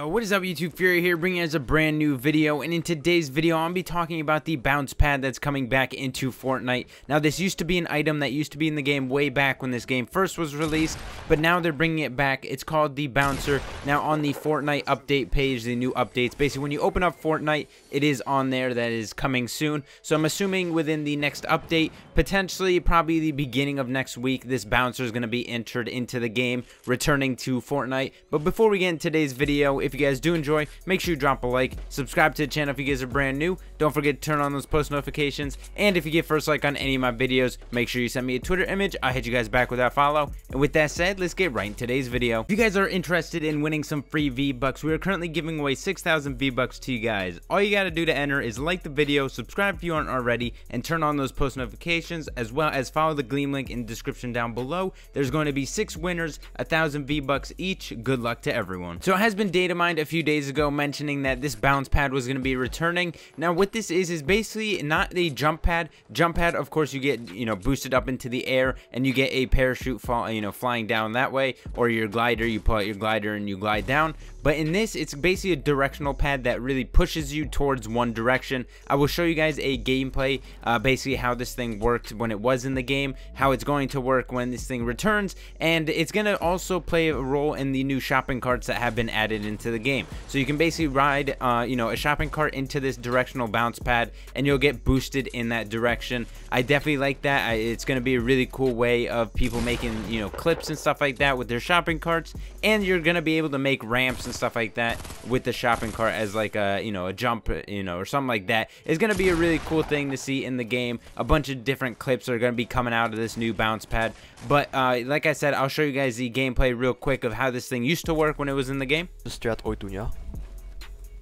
Yo, what is up YouTube? Fury here, bringing you guys a brand new video, and in today's video I'm going to be talking about the bounce pad that's coming back into Fortnite. Now this used to be an item that used to be in the game way back when this game first was released, but now they're bringing it back. It's called the bouncer. Now on the Fortnite update page, the new updates, basically when you open up Fortnite, it is on there that is coming soon. So I'm assuming within the next update, potentially probably the beginning of next week, this bouncer is going to be entered into the game, returning to Fortnite. But before we get into today's video, if you guys do enjoy, make sure you drop a like, subscribe to the channel if you guys are brand new, don't forget to turn on those post notifications, and if you get first like on any of my videos, make sure you send me a Twitter image. I'll hit you guys back with that follow. And with that said, let's get right in today's video. If you guys are interested in winning some free V-Bucks, we are currently giving away 6,000 V-Bucks to you guys. All you gotta do to enter is like the video, subscribe if you aren't already, and turn on those post notifications, as well as follow the Gleam link in the description down below. There's going to be 6 winners, 1,000 V-Bucks each. Good luck to everyone. So it has been data mined a few days ago mentioning that this bounce pad was going to be returning. Now what this is basically not the jump pad. Jump pad, of course, you get, boosted up into the air and you get a parachute flying down that way, or your glider, you pull out your glider and you glide down. But in this, it's basically a directional pad that really pushes you towards one direction. I will show you guys a gameplay, basically how this thing worked when it was in the game, how it's going to work when this thing returns, and it's going to also play a role in the new shopping carts that have been added into the game. So you can basically ride, a shopping cart into this directional bounce pad, and you'll get boosted in that direction. I definitely like that. It's going to be a really cool way of people making, clips and stuff like that with their shopping carts, and you're going to be able to make ramps and stuff like that with the shopping cart as like a a jump, or something like that. It's going to be a really cool thing to see in the game. A bunch of different clips are going to be coming out of this new bounce pad, but like I said, I'll show you guys the gameplay real quick of how this thing used to work when it was in the game. De strat ooit doen, ja?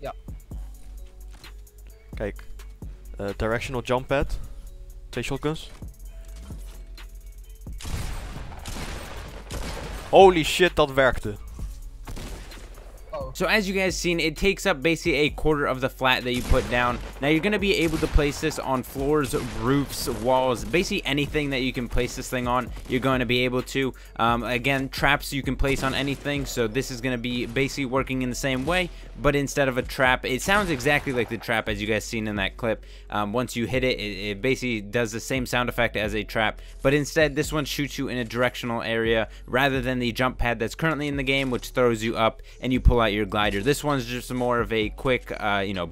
Ja. Kijk, directional jump pad, 2 shotguns. Holy shit, dat werkte. So as you guys seen, it takes up basically a quarter of the flat that you put down. Now you're going to be able to place this on floors, roofs, walls, basically anything that you can place this thing on, you're going to be able to. Again, traps you can place on anything, so this is going to be basically working in the same way, but instead of a trap, it sounds exactly like the trap as you guys seen in that clip. Once you hit it, it basically does the same sound effect as a trap, but instead this one shoots you in a directional area rather than the jump pad that's currently in the game, which throws you up and you pull out your glider. This one's just more of a quick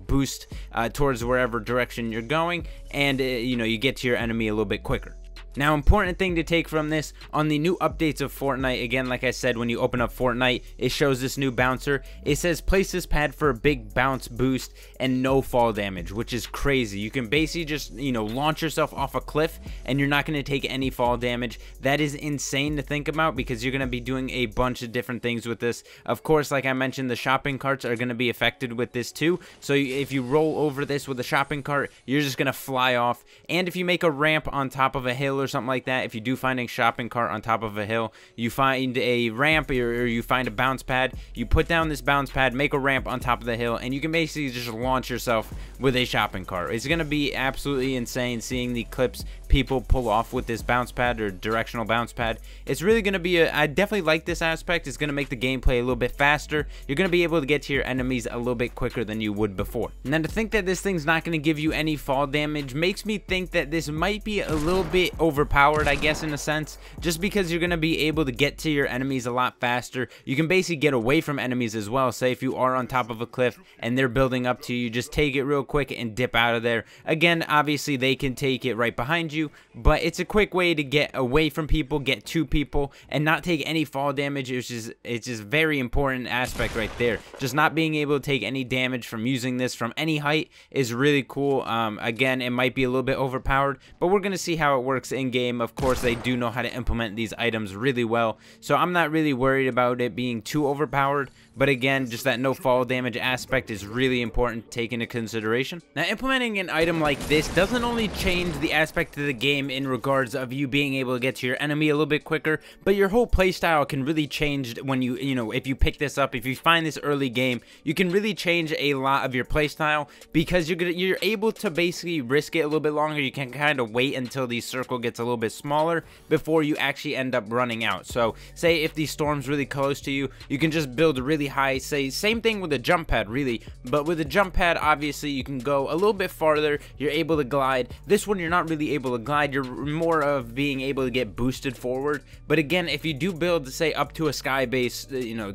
boost towards wherever direction you're going, and you get to your enemy a little bit quicker. Now, important thing to take from this, on the new updates of Fortnite, again, like I said, when you open up Fortnite, it shows this new bouncer. It says place this pad for a big bounce boost and no fall damage, which is crazy. You can basically just, launch yourself off a cliff and you're not going to take any fall damage. That is insane to think about because you're going to be doing a bunch of different things with this. Of course, like I mentioned, the shopping carts are going to be affected with this too. So if you roll over this with a shopping cart, you're just going to fly off. And if you make a ramp on top of a hill or something like that, if you do find a shopping cart on top of a hill, you find a ramp or you find a bounce pad, you put down this bounce pad, make a ramp on top of the hill, and you can basically just launch yourself with a shopping cart. It's going to be absolutely insane seeing the clips people pull off with this bounce pad or directional bounce pad. It's really going to be I definitely like this aspect. It's going to make the gameplay a little bit faster. You're going to be able to get to your enemies a little bit quicker than you would before. And then to think that this thing's not going to give you any fall damage makes me think that this might be a little bit overpowered, I guess, in a sense, just because you're going to be able to get to your enemies a lot faster. You can basically get away from enemies as well. Say if you are on top of a cliff and they're building up to you, just take it real quick and dip out of there. Again, obviously they can take it right behind you, but it's a quick way to get away from people, get to people, and not take any fall damage. It's just very important aspect right there. Just not being able to take any damage from using this from any height is really cool. Again, it might be a little bit overpowered, but we're going to see how it works in game. Of course, they do know how to implement these items really well, so I'm not really worried about it being too overpowered. But again, just that no fall damage aspect is really important to take into consideration. Now, implementing an item like this doesn't only change the aspect of the game in regards of you being able to get to your enemy a little bit quicker, but your whole playstyle can really change when if you pick this up. If you find this early game, you can really change a lot of your playstyle, because you're able to basically risk it a little bit longer. You can kind of wait until the circle gets a little bit smaller before you actually end up running out. So say if the storm's really close to you, you can just build a really high, say same thing with a jump pad really, but with a jump pad obviously you can go a little bit farther. You're able to glide. This one you're not really able to glide, you're more of being able to get boosted forward. But again, if you do build, say, up to a sky base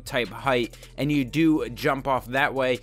type height, and you do jump off that way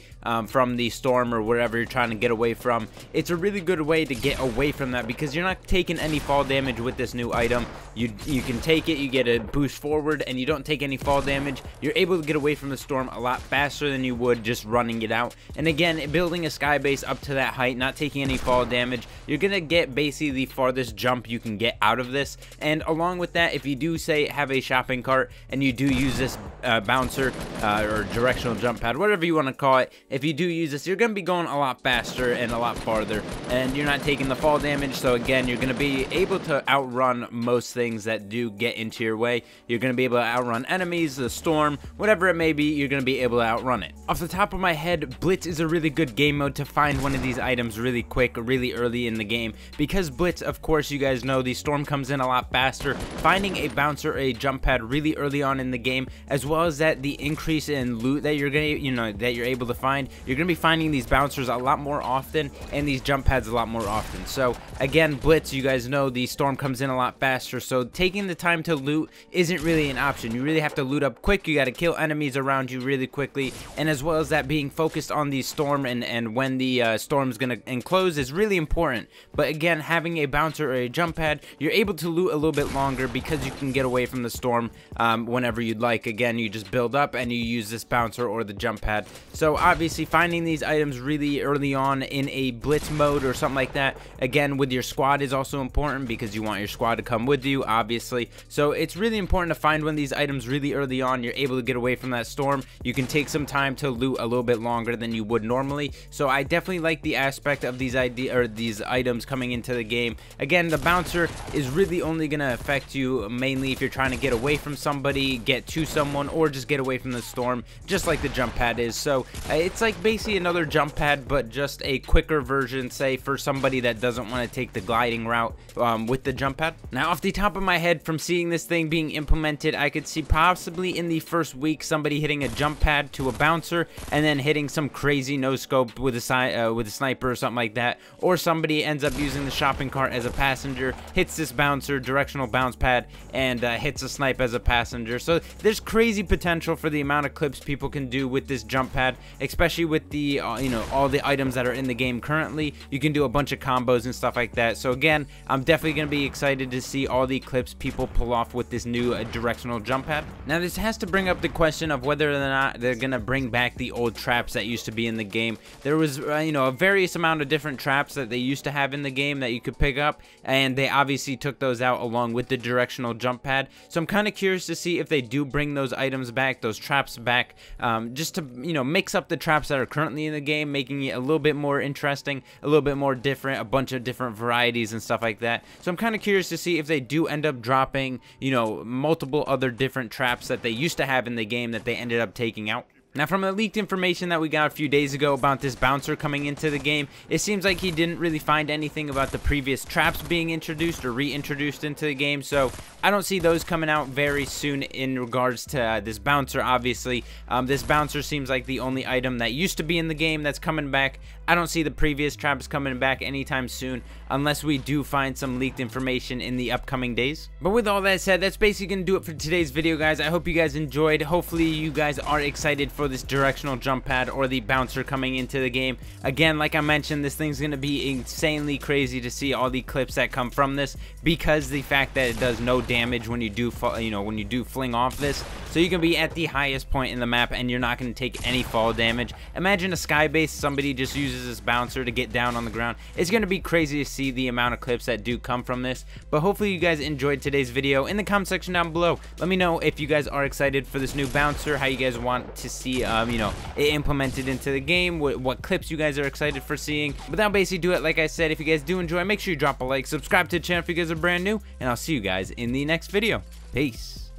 from the storm or wherever you're trying to get away from, it's a really good way to get away from that, because you're not taking any fall damage with this new item. You can take it, you get a boost forward, and you don't take any fall damage. You're able to get away from the storm a lot faster than you would just running it out. And again, building a sky base up to that height, not taking any fall damage, you're gonna get basically the farthest jump you can get out of this. And along with that, if you do, say, have a shopping cart and you do use this bouncer or directional jump pad, whatever you want to call it, if you do use this, you're gonna be going a lot faster and a lot farther, and you're not taking the fall damage. So again, you're gonna be able to outrun most things that do get into your way. You're gonna be able to outrun enemies, the storm, whatever it may be, you're gonna be able to outrun it. Off the top of my head, Blitz is a really good game mode to find one of these items really quick, really early in the game, because Blitz, of course, you guys know the storm comes in a lot faster. Finding a bouncer or a jump pad really early on in the game, as well as that the increase in loot that you're gonna that you're able to find, you're gonna be finding these bouncers a lot more often and these jump pads a lot more often. So again, Blitz, you guys know the storm comes in a lot faster, so taking the time to loot isn't really an option. You really have to loot up quick. You got to kill enemies around you really quickly, and as well as that, being focused on the storm and when the storm's gonna enclose is really important. But again, having a bouncer or a jump pad, you're able to loot a little bit longer because you can get away from the storm whenever you'd like. Again, you just build up and you use this bouncer or the jump pad. So obviously finding these items really early on in a Blitz mode or something like that, again with your squad, is also important, because you want your squad to come with you, obviously. So it's really important to find one of these items really early on. You're able to get away from that storm. You can take some time to loot a little bit longer than you would normally. So I definitely like the aspect of these items coming into the game. Again, the bouncer is really only going to affect you mainly if you're trying to get away from somebody, get to someone, or just get away from the storm, just like the jump pad is. So it's like basically another jump pad, but just a quicker version, say, for somebody that doesn't want to take the gliding route with the jump pad. Now, off the top of my head, from seeing this thing being implemented, I could see possibly in the first week somebody hitting a jump pad to a bouncer and then hitting some crazy no scope with a sniper or something like that, or somebody ends up using the shopping cart as a passenger, hits this bouncer, directional bounce pad, and hits a snipe as a passenger. So there's crazy potential for the amount of clips people can do with this jump pad, especially with the all the items that are in the game currently. You can do a bunch of combos and stuff like that. So again, I'm definitely going to be excited to see all the clips people pull off with this new directional jump pad. Now, this has to bring up the question of whether or not they're going to bring back the old traps that used to be in the game. There was a various amount of different traps that they used to have in the game that you could pick up, and they obviously took those out along with the directional jump pad. So I'm kind of curious to see if they do bring those items back, those traps back, just to mix up the traps that are currently in the game, making it a little bit more interesting, a little bit more different, a bunch of different varieties and stuff like that. So I'm kind of curious to see if they do end up dropping multiple other different traps that they used to have in the game that they ended up taking out. Now, from the leaked information that we got a few days ago about this bouncer coming into the game, it seems like he didn't really find anything about the previous traps being introduced or reintroduced into the game, so I don't see those coming out very soon in regards to this bouncer. Obviously, this bouncer seems like the only item that used to be in the game that's coming back. I don't see the previous traps coming back anytime soon, unless we do find some leaked information in the upcoming days. But with all that said, that's basically going to do it for today's video, guys. I hope you guys enjoyed. Hopefully, you guys are excited for this directional jump pad or the bouncer coming into the game. Again, like I mentioned, this thing's going to be insanely crazy to see all the clips that come from this, because the fact that it does no damage when you do fling off this. so you can be at the highest point in the map and you're not going to take any fall damage. Imagine a sky base, somebody just uses this bouncer to get down on the ground. It's going to be crazy to see the amount of clips that do come from this, but hopefully you guys enjoyed today's video. In the comment section down below, let me know if you guys are excited for this new bouncer, how you guys want to see you know, it implemented into the game, what clips you guys are excited for seeing. But that'll basically do it. Like I said, if you guys do enjoy, make sure you drop a like, subscribe to the channel if you guys are brand new, and I'll see you guys in the next video. Peace.